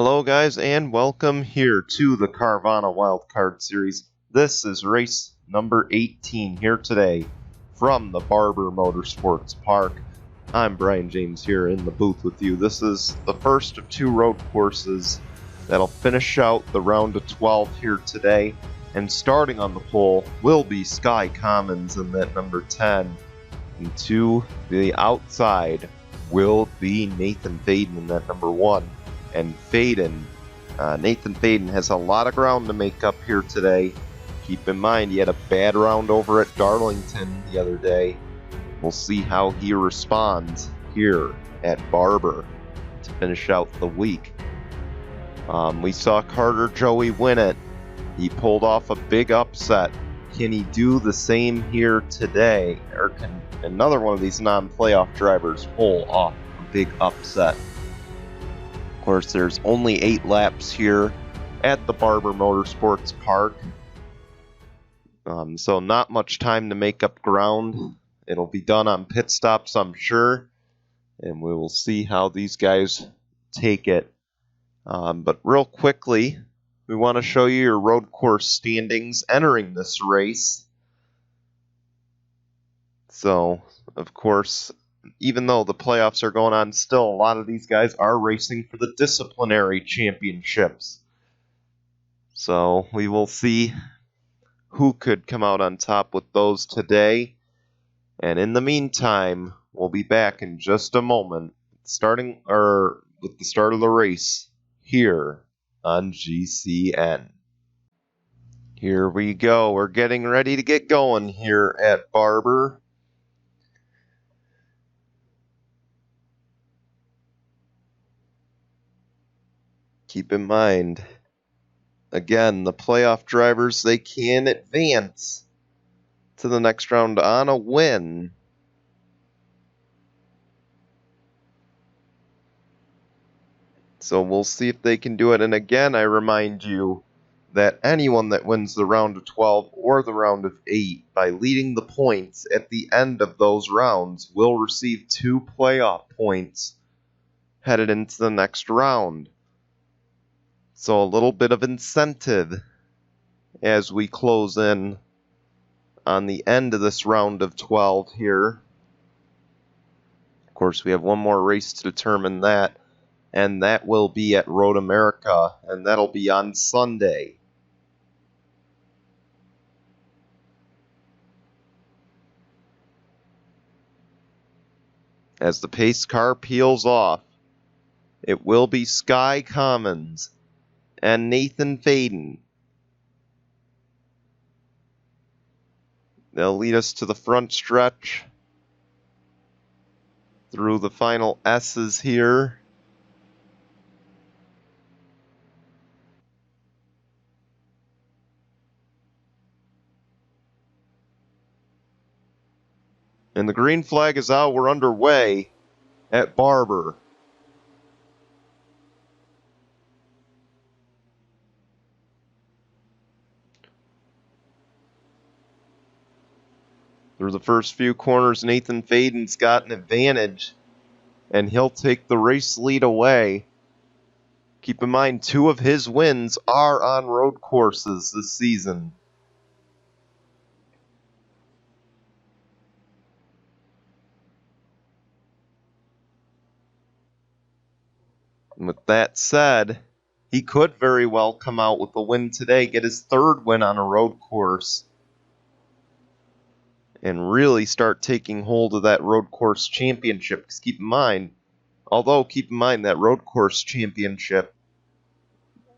Hello guys and welcome here to the Carvana Wildcard Series. This is race number 18 here today from the Barber Motorsports Park. I'm Brian James here in the booth with you. This is the first of two road courses that'll finish out the round of 12 here today. And starting on the pole will be Sky Commons in that number 10. And to the outside will be Nathan Faden in that number 1. And Nathan Faden has a lot of ground to make up here today. Keep in mind, he had a bad round over at Darlington the other day. We'll see how he responds here at Barber to finish out the week. We saw Carter Joey win it. He pulled off a big upset. Can he do the same here today? Or can another one of these non-playoff drivers pull off a big upset? Of course, there's only 8 laps here at the Barber Motorsports Park. So not much time to make up ground. It'll be done on pit stops, I'm sure. And we will see how these guys take it. But real quickly, we want to show you your road course standings entering this race. So, of course, even though the playoffs are going on still, a lot of these guys are racing for the disciplinary championships. So we will see who could come out on top with those today. And in the meantime, we'll be back in just a moment, with the start of the race here on GCN. Here we go. We're getting ready to get going here at Barber. Keep in mind, again, the playoff drivers, they can advance to the next round on a win. So we'll see if they can do it. And again, I remind you that anyone that wins the round of 12 or the round of 8 by leading the points at the end of those rounds will receive 2 playoff points headed into the next round. So a little bit of incentive as we close in on the end of this round of 12 here. Of course, we have one more race to determine that, and that will be at Road America, and that'll be on Sunday. As the pace car peels off, it will be Sky Commons and Nathan Faden. They'll lead us to the front stretch through the final S's here. And the green flag is out. We're underway at Barber. Through the first few corners, Nathan Faden's got an advantage, and he'll take the race lead away. Keep in mind, 2 of his wins are on road courses this season. And with that said, he could very well come out with a win today, get his 3rd win on a road course, and really start taking hold of that road course championship. Because keep in mind that road course championship,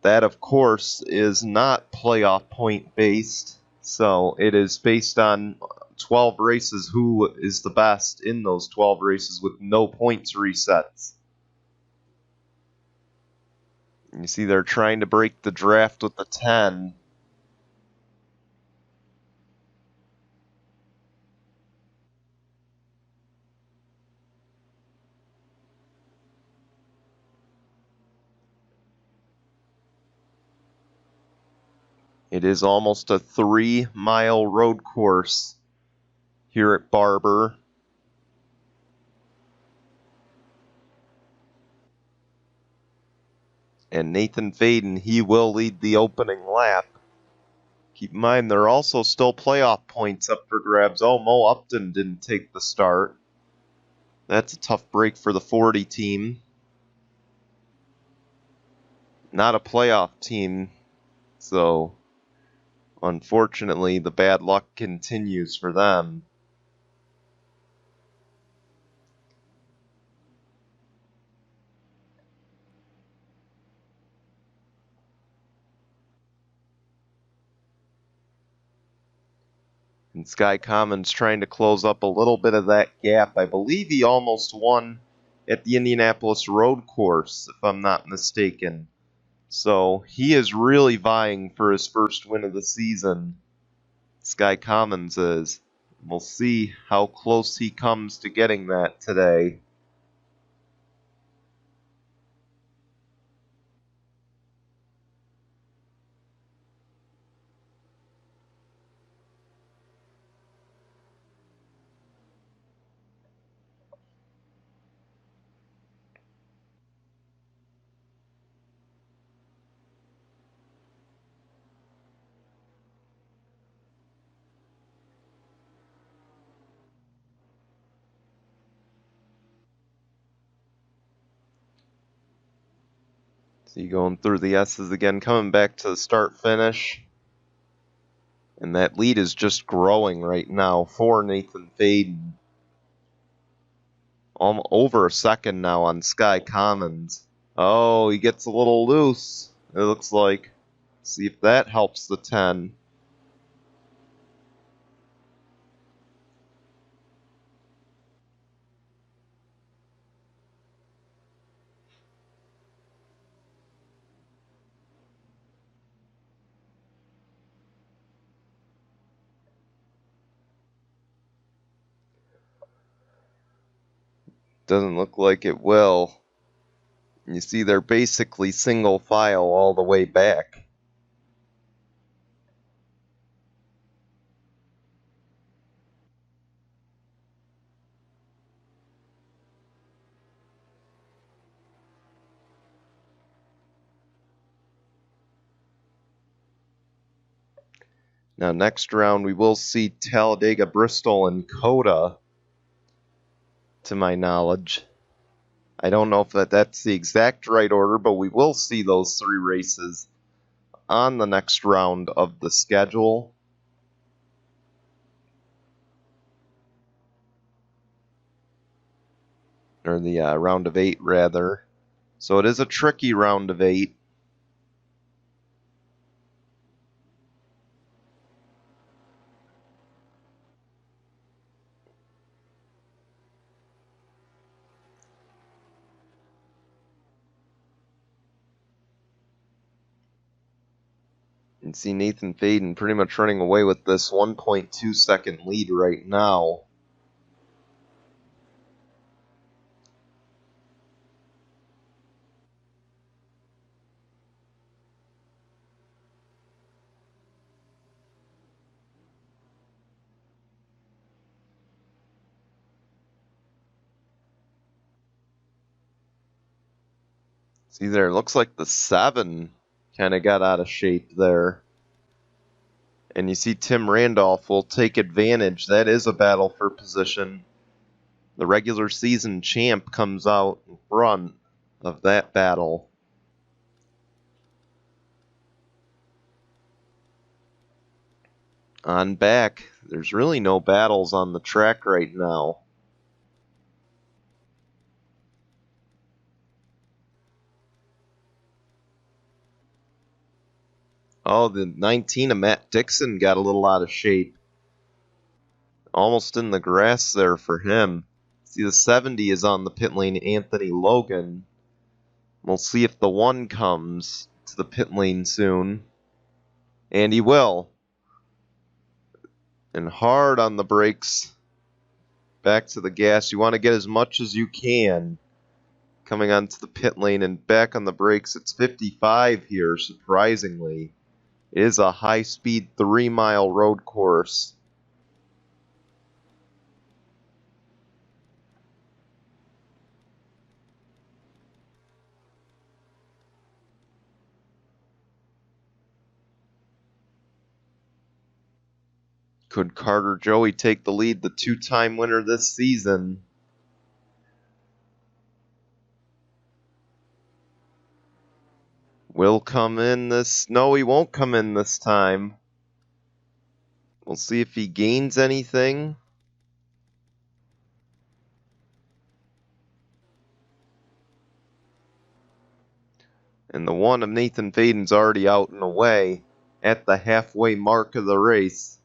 that of course is not playoff point based. So it is based on 12 races, who is the best in those 12 races with no points resets. You see they're trying to break the draft with the 10. It is almost a 3-mile road course here at Barber. And Nathan Faden, he will lead the opening lap. Keep in mind, there are also still playoff points up for grabs. Oh, Mo Upton didn't take the start. That's a tough break for the 40 team. Not a playoff team, so unfortunately the bad luck continues for them. And Sky Commons trying to close up a little bit of that gap. I believe he almost won at the Indianapolis Road Course, if I'm not mistaken. So he is really vying for his first win of the season. Sky Commons is. We'll see how close he comes to getting that today. See, going through the S's again, coming back to the start-finish. And that lead is just growing right now for Nathan Faden. Over a second now on Sky Commons. Oh, he gets a little loose, it looks like. See if that helps the 10. Doesn't look like it will. You see, they're basically single file all the way back. Now, next round, we will see Talladega, Bristol, and Coda, to my knowledge. I don't know if that's the exact right order, but we will see those 3 races on the next round of the schedule. Or the round of 8, rather. So it is a tricky round of 8. And see Nathan Faden pretty much running away with this 1.2 second lead right now. See there, it looks like the 7 kind of got out of shape there. And you see Tim Randolph will take advantage. That is a battle for position. The regular season champ comes out in front of that battle. On back, there's really no battles on the track right now. Oh, the 19 of Matt Dixon got a little out of shape. Almost in the grass there for him. See, the 70 is on the pit lane, Anthony Logan. We'll see if the 1 comes to the pit lane soon. And he will. And hard on the brakes. Back to the gas. You want to get as much as you can. Coming onto the pit lane and back on the brakes. It's 55 here, surprisingly. It is a high-speed 3-mile road course. Could Carter Joey take the lead, the two-time winner this season? Will come in this... No, he won't come in this time. We'll see if he gains anything. And the one of Nathan Faden's already out and away at the halfway mark of the race.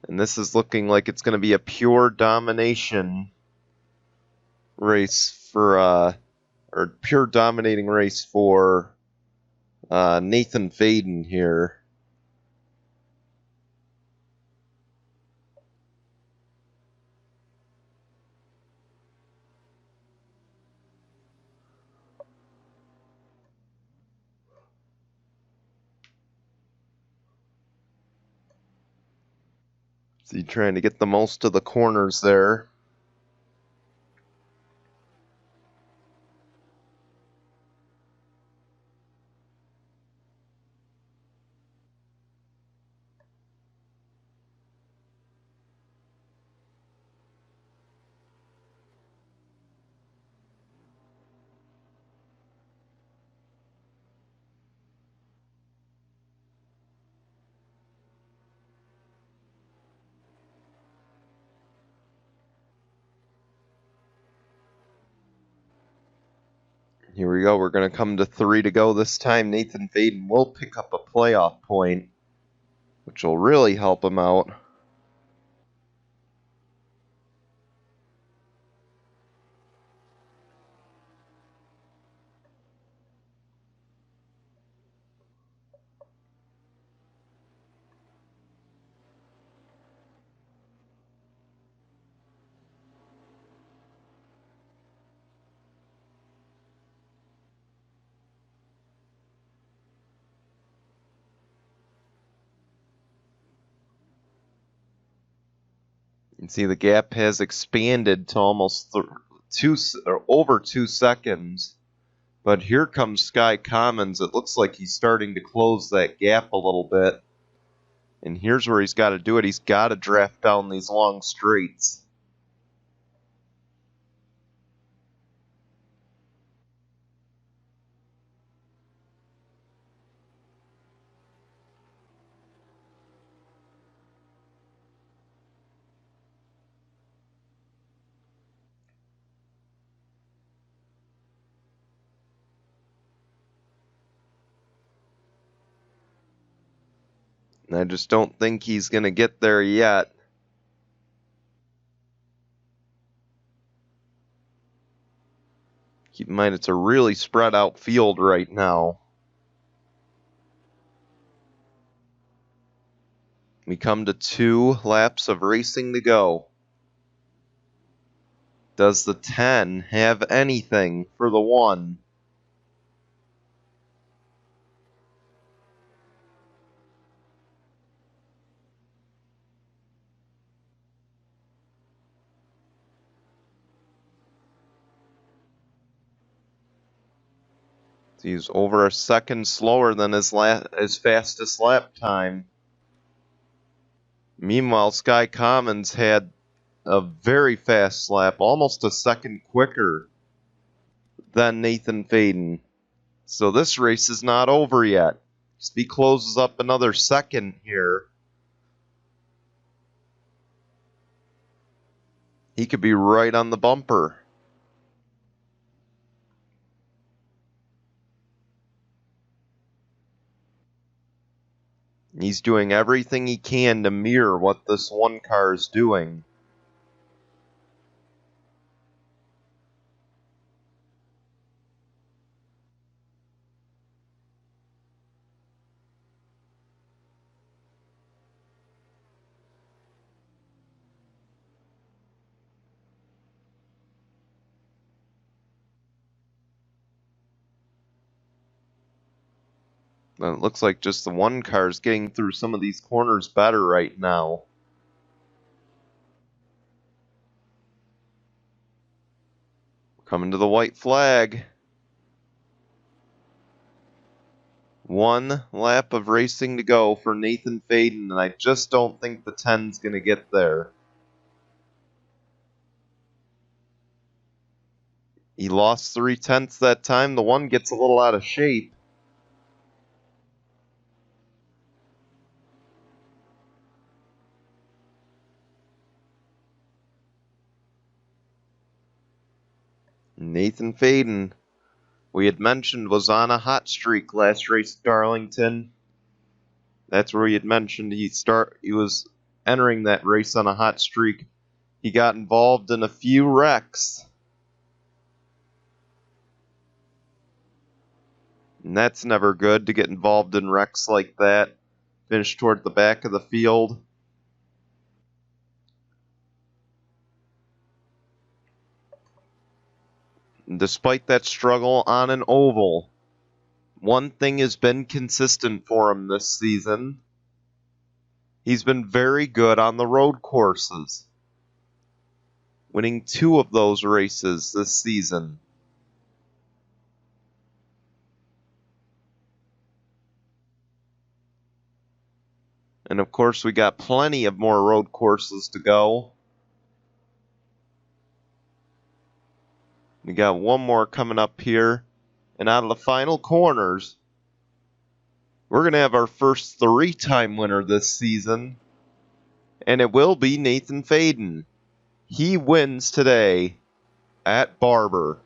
And this is looking like it's going to be a pure domination race for, or pure dominating race for Nathan Faden here. So he's trying to get the most of the corners there. Here we go. We're going to come to 3 to go this time. Nathan Faden will pick up a playoff point, which will really help him out. You can see the gap has expanded to almost over 2 seconds. But here comes Sky Commons. It looks like he's starting to close that gap a little bit. And here's where he's got to do it. He's got to draft down these long straights. And I just don't think he's going to get there yet. Keep in mind, it's a really spread out field right now. We come to 2 laps of racing to go. Does the 10 have anything for the 1? He's over a second slower than his fastest lap time. Meanwhile, Sky Commons had a very fast lap, almost a second quicker than Nathan Faden. So this race is not over yet. If he closes up another second here, he could be right on the bumper. He's doing everything he can to mirror what this one car is doing. It looks like just the one car is getting through some of these corners better right now. Coming to the white flag. One lap of racing to go for Nathan Faden, and I just don't think the 10's going to get there. He lost 0.3 that time. The 1 gets a little out of shape. Nathan Faden, we had mentioned, was on a hot streak last race at Darlington. That's where we had mentioned he was entering that race on a hot streak. He got involved in a few wrecks. And that's never good to get involved in wrecks like that. Finish toward the back of the field. And despite that struggle on an oval, one thing has been consistent for him this season. He's been very good on the road courses, winning 2 of those races this season. And of course, we got plenty of more road courses to go. We got one more coming up here. And out of the final corners, we're going to have our first 3-time winner this season. And it will be Nathan Faden. He wins today at Barber.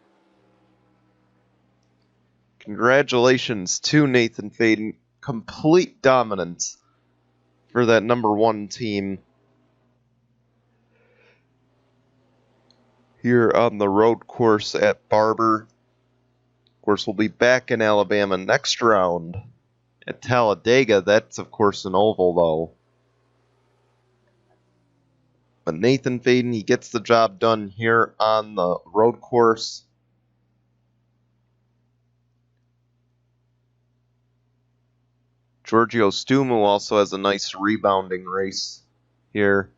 Congratulations to Nathan Faden. Complete dominance for that number 1 team here on the road course at Barber. Of course, we'll be back in Alabama next round at Talladega. That's, of course, an oval, though. But Nathan Faden, he gets the job done here on the road course. Giorgio Stumu also has a nice rebounding race here.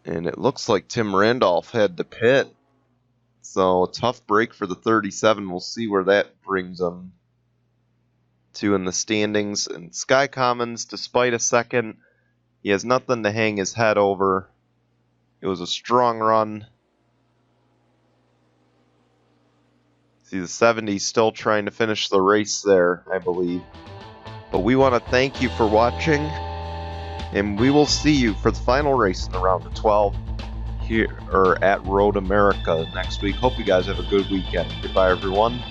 And it looks like Tim Randolph had to pit. So, a tough break for the 37. We'll see where that brings him to in the standings. And Sky Commons, despite a second, he has nothing to hang his head over. It was a strong run. See, the 70's still trying to finish the race there, I believe. But we want to thank you for watching, and we will see you for the final race in the round of 12 here or at Road America next week. Hope you guys have a good weekend. Goodbye, everyone.